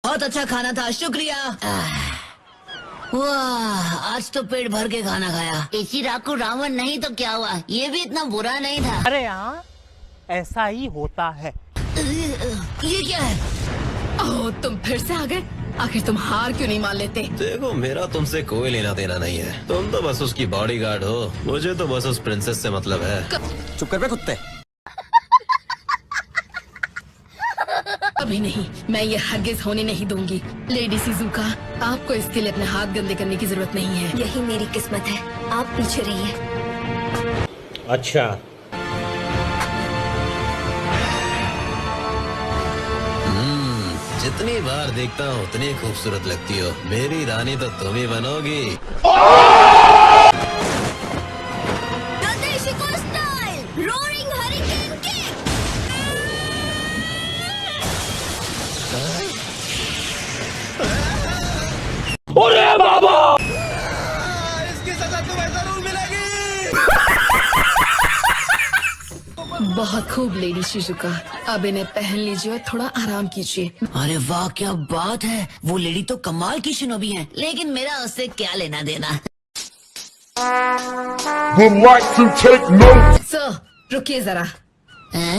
बहुत अच्छा खाना था, शुक्रिया। वाह, आज तो पेट भर के खाना खाया। इचिराकू रावण नहीं तो क्या हुआ, ये भी इतना बुरा नहीं था। अरे हाँ, ऐसा ही होता है। ये क्या है? ओह, तुम फिर से आ गए। आखिर तुम हार क्यों नहीं मान लेते? देखो, मेरा तुमसे कोई लेना देना नहीं है। तुम तो बस उसकी बॉडीगार्ड हो, मुझे तो बस उस प्रिंसेस से मतलब है। चुप कर बे कुत्ते। अभी नहीं, मैं ये हरगिज होने नहीं दूंगी। लेडी शिजुका, आपको इसके लिए अपने हाथ गंदे करने की जरूरत नहीं है। यही मेरी किस्मत है, आप पीछे रहिए। अच्छा, जितनी बार देखता हूँ उतनी खूबसूरत लगती हो। मेरी रानी तो तुम ही बनोगी। Roaring hurricane kick. इसकी सजा तुम्हें जरूर मिलेगी। बहुत खूब लेडी शिजुका, अब इन्हें पहन लीजिए और थोड़ा आराम कीजिए। अरे वाह, क्या बात है। वो लेडी तो कमाल की शिनोबी है, लेकिन मेरा उससे क्या लेना देना। would like to take note. Sir, रुकिए जरा। हैं?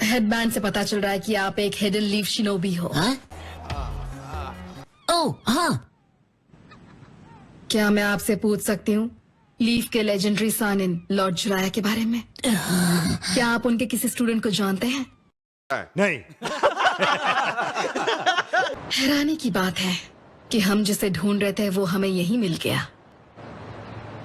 हेडबैंड से पता चल रहा है कि आप एक हिडन लीफ शिनोबी हो। हाँ? ओह हाँ, क्या मैं आपसे पूछ सकती हूँ लीफ के लेजेंडरी सानिन लॉर्ड जुराया के बारे में? क्या आप उनके किसी स्टूडेंट को जानते हैं? नहीं। हैरानी की बात है कि हम जिसे ढूंढ रहे थे वो हमें यही मिल गया।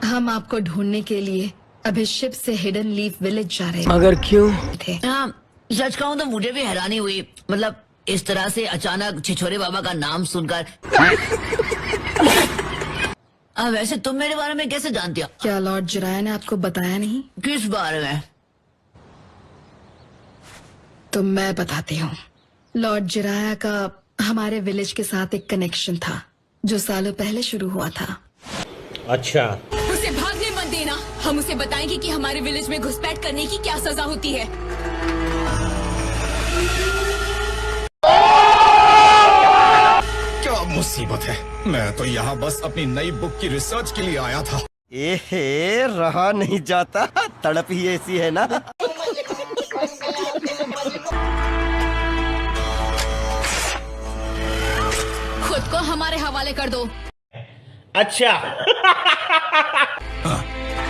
हम आपको ढूंढने के लिए अभी शिप से हिडन लीफ विलेज जा रहे मगर क्यों? थे। हाँ, सच कहूँ तो मुझे भी हैरानी हुई। मतलब इस तरह से अचानक छिछोरे बाबा का नाम सुनकर। वैसे तुम मेरे बारे में कैसे जानती हो? क्या लॉर्ड जुराया ने आपको बताया नहीं? किस बारे में? तो मैं बताती हूँ। लॉर्ड जुराया का हमारे विलेज के साथ एक कनेक्शन था जो सालों पहले शुरू हुआ था। अच्छा, उसे भागने मत देना, हम उसे बताएंगे कि हमारे विलेज में घुसपैठ करने की क्या सजा होती है। क्या मुसीबत है। मैं तो यहाँ बस अपनी नई बुक की रिसर्च के लिए आया था। एहे, रहा नहीं जाता, तड़प ही ऐसी है ना। खुद को हमारे हवाले कर दो। अच्छा।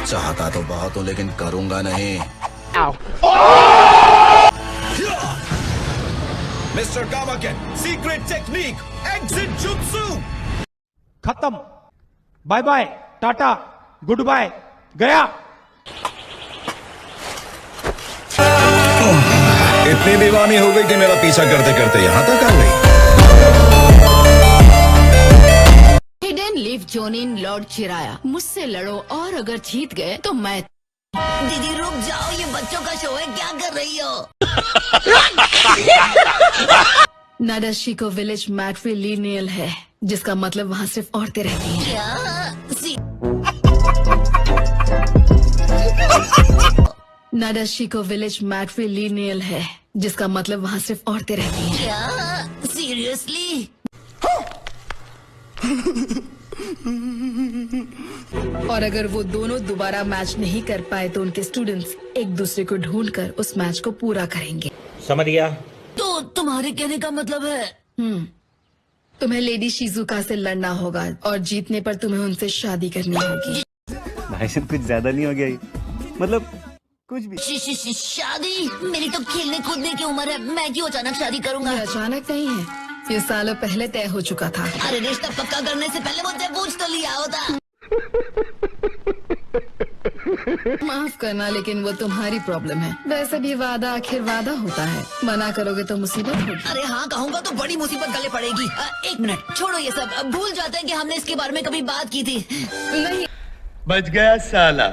चाहता तो बहुत हूँ लेकिन करूँगा नहीं। Mister Kamaken, secret technique, exit jutsu. खत्म। Bye bye, tata, good bye, गया। इतनी दीवानी हो गई कि मेरा पीछा करते करते यहाँ तक आ गई। हिडन लीफ जोनिन लॉर्ड चिराया, मुझसे लड़ो और अगर जीत गए तो मैं। दीदी रुक जाओ, ये बच्चों का शो है, क्या कर रही हो? नाडाशिको विलेज मैट्रिलिनियल है, जिसका मतलब वहाँ सिर्फ औरतें रहती हैं। नाडाशिको विलेज मैट्रिलिनियल है, जिसका मतलब वहाँ सिर्फ औरतें रहती हैं। क्या? सीरियसली? और अगर वो दोनों दोबारा मैच नहीं कर पाए तो उनके स्टूडेंट्स एक दूसरे को ढूंढकर उस मैच को पूरा करेंगे। समझ गया। तो तुम्हारे कहने का मतलब है? तुम्हें लेडी शिजुका से लड़ना होगा और जीतने पर तुम्हें उनसे शादी करनी होगी। भाई साहब, कुछ ज्यादा नहीं हो गया ये? मतलब कुछ भी। शादी? मेरी तो खेलने कूदने की उम्र है, मैं क्यों अचानक शादी करूंगा? ये अचानक नहीं है, ये सालों पहले तय हो चुका था। अरे रिश्ता पक्का करने से पहले मुझसे पूछ तो लिया होता। माफ करना, लेकिन वो तुम्हारी प्रॉब्लम है। वैसे भी वादा आखिर वादा होता है, मना करोगे तो मुसीबत होगी। अरे हाँ कहूँगा तो बड़ी मुसीबत गले पड़ेगी। एक मिनट छोड़ो ये सब, भूल जाते हैं कि हमने इसके बारे में कभी बात की थी। नहीं, बच गया साला।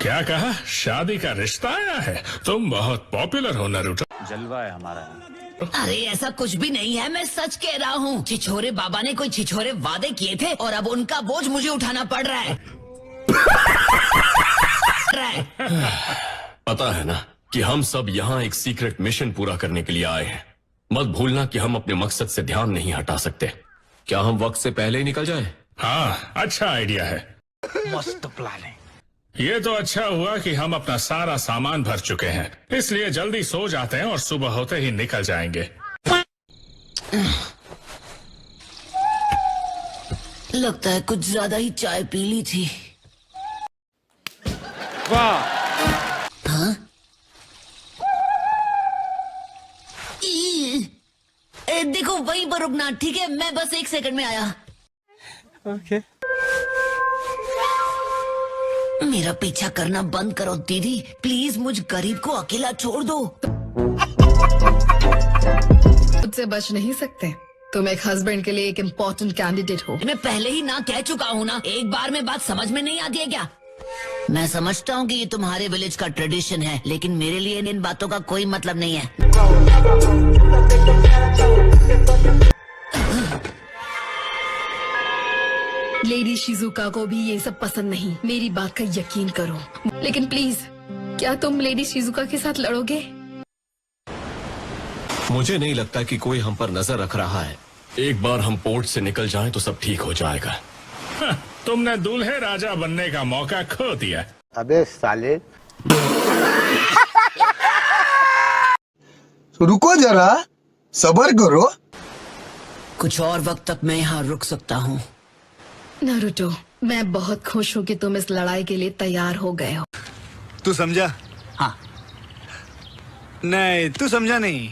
क्या कहा? शादी का रिश्ता आया है? तुम बहुत पॉपुलर हो नारुतो। जलवा है हमारा। अरे ऐसा कुछ भी नहीं है, मैं सच कह रहा हूँ। छिछोरे बाबा ने कोई छिछोरे वादे किए थे और अब उनका बोझ मुझे उठाना पड़ रहा है। पता है ना, कि हम सब यहाँ एक सीक्रेट मिशन पूरा करने के लिए आए हैं। मत भूलना कि हम अपने मकसद से ध्यान नहीं हटा सकते। क्या हम वक्त से पहले ही निकल जाएं? हाँ, अच्छा आइडिया है। मस्त प्लान है। ये तो अच्छा हुआ कि हम अपना सारा सामान भर चुके हैं, इसलिए जल्दी सो जाते हैं और सुबह होते ही निकल जाएंगे। लगता है कुछ ज्यादा ही चाय पी ली थी। वाह। देखो वहीं पर रुकना, ठीक है? मैं बस 1 सेकंड में आया। ओके। मेरा पीछा करना बंद करो दीदी, प्लीज मुझ गरीब को अकेला छोड़ दो। मुझसे बच नहीं सकते। तुम एक हस्बैंड के लिए एक इम्पोर्टेंट कैंडिडेट हो। मैं पहले ही ना कह चुका हूँ ना, एक बार में बात समझ में नहीं आती है क्या? मैं समझता हूँ कि ये तुम्हारे विलेज का ट्रेडिशन है, लेकिन मेरे लिए इन बातों का कोई मतलब नहीं है। लेडी शिजुका को भी ये सब पसंद नहीं, मेरी बात का यकीन करो। लेकिन प्लीज, क्या तुम लेडी शिजुका के साथ लड़ोगे? मुझे नहीं लगता कि कोई हम पर नजर रख रहा है। एक बार हम पोर्ट से निकल जाएं तो सब ठीक हो जाएगा। हाँ, तुमने दूल्हे राजा बनने का मौका खो दिया। अबे साले। रुको जरा, सब्र करो। कुछ और वक्त तक मैं यहाँ रुक सकता हूँ। नारुतो, मैं बहुत खुश हूँ कि तुम इस लड़ाई के लिए तैयार हो गए हो। तू समझा? हाँ। नहीं, तू समझा नहीं।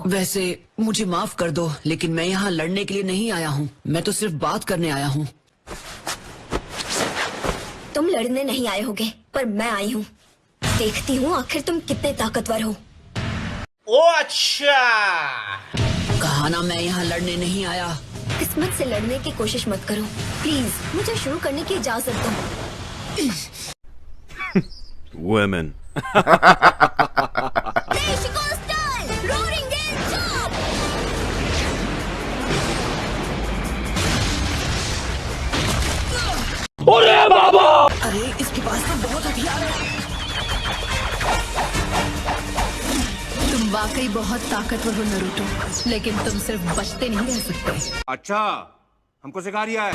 वैसे मुझे माफ कर दो, लेकिन मैं यहाँ लड़ने के लिए नहीं आया हूँ। मैं तो सिर्फ बात करने आया हूँ। तुम लड़ने नहीं आए होगे, पर मैं आई हूँ। देखती हूँ आखिर तुम कितने ताकतवर हो। ओ अच्छा। कहा ना मैं यहाँ लड़ने नहीं आया। किस्मत से लड़ने की कोशिश मत करो प्लीज। मुझे शुरू करने की इजाजत दो। Women. अरे इसके पास तो बहुत हथियार है। तुम वाकई बहुत ताकतवर हो नारुतो, लेकिन तुम सिर्फ बचते नहीं रह सकते। अच्छा, हमको सिखा रिया है।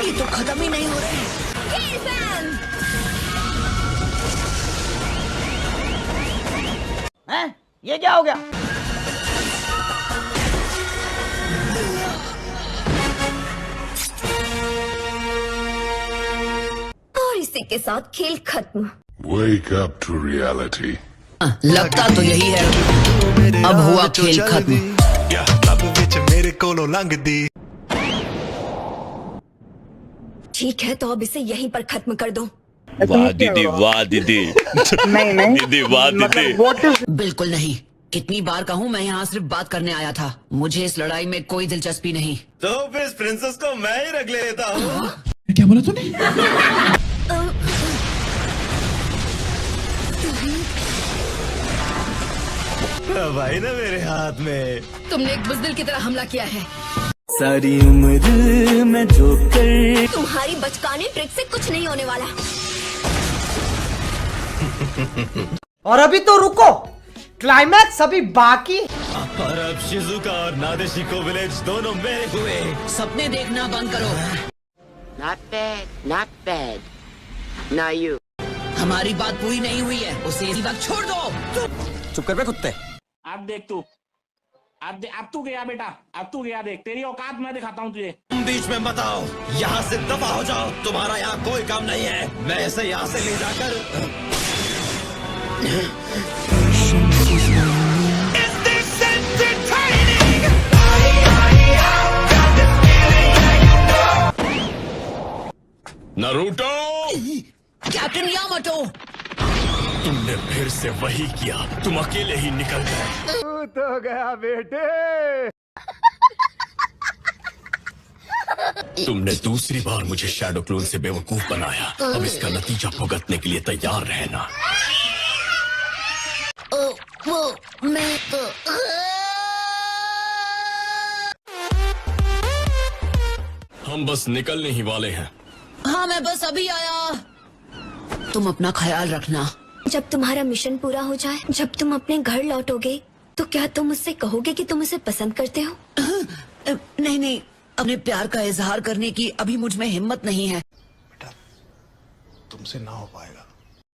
ये तो खत्म ही नहीं हो रहे। हैं? ये क्या हो गया? और इसी के साथ खेल खत्म। Wake up to reality. लगता तो यही है। अब हुआ खेल खत्म। ठीक है, तो अब इसे यहीं पर खत्म कर दो। वाह दीदी, वाह दीदी। नहीं दीदी, वाह दीदी। बिल्कुल नहीं। कितनी बार कहूँ, मैं यहाँ सिर्फ बात करने आया था। मुझे इस लड़ाई में कोई दिलचस्पी नहीं। तो फिर इस प्रिंसेस को मैं ही रख लेता हूँ। क्या बोला तूने? भाई ना मेरे हाथ में। तुमने एक बुज़दिल की तरह हमला किया है। सारी उम्र में जो कर। तुम्हारी बचकाने ट्रिक से कुछ नहीं होने वाला। और अभी तो रुको, क्लाइमैक्स अभी बाकी। और अब शिजुका और नादेशिको विलेज दोनों मेरे हुए। सपने देखना बंद करो। Not bad, not bad. Now you. हमारी बात पूरी नहीं हुई है, उसे इसी वक्त छोड़ दो। चुप कर बे कुत्ते। अब देख तू, अब तू गया बेटा, अब तू गया। देख तेरी औकात मैं दिखाता हूँ तुझे। तुम बीच में मत आओ, यहाँ से दफा हो जाओ। तुम्हारा यहाँ कोई काम नहीं है। मैं इसे यहाँ से ले जाकर नारुतो, कैप्टन यामाटो, तुमने फिर से वही किया। तुम अकेले ही निकल गए। तो गया बेटे। तुमने दूसरी बार मुझे शैडो क्लोन से बेवकूफ बनाया। अब इसका नतीजा भुगतने के लिए तैयार रहना। वो मैं तो हम बस निकलने ही वाले हैं। हाँ, मैं बस अभी आया। तुम अपना ख्याल रखना। जब तुम्हारा मिशन पूरा हो जाए, जब तुम अपने घर लौटोगे, तो क्या तुम मुझसे कहोगे कि तुम उसे पसंद करते हो? नहीं नहीं, अपने प्यार का इजहार करने की अभी मुझ में हिम्मत नहीं है। बेटा, तुमसे ना हो पाएगा।